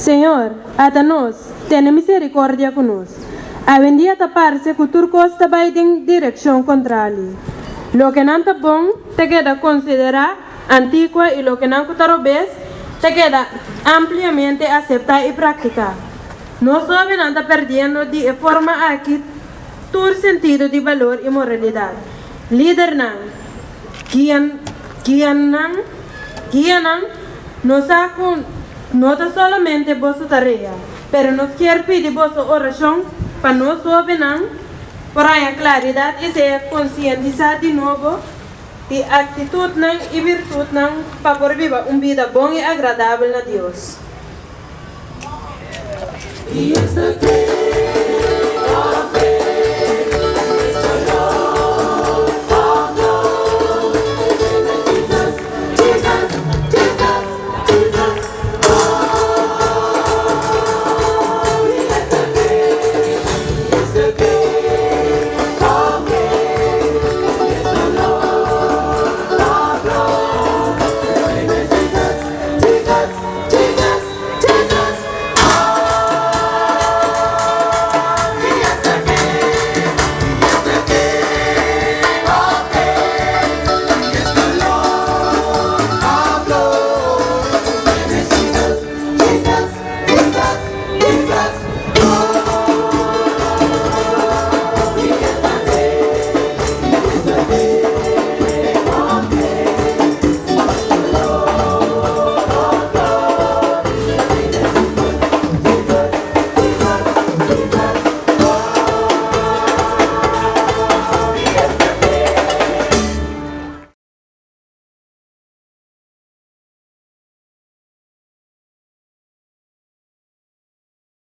Señor, atanos, ten misericordia con nos. Avendia taparse que tu costa va en dirección contraria. Lo que no está bon te queda considerar antigua y lo que no está robes te queda ampliamente aceptar y practicar. No solo no está perdiendo de forma aquí tu sentido de valor y moralidad. Líder nan, guían no saco. No es solamente vuestra tarea, pero nos quiere pedir vuestra oración para nos soberan, para haya claridad y ser concientizar de nuevo de actitud y virtud para poder vivir una vida buena y agradable a Dios.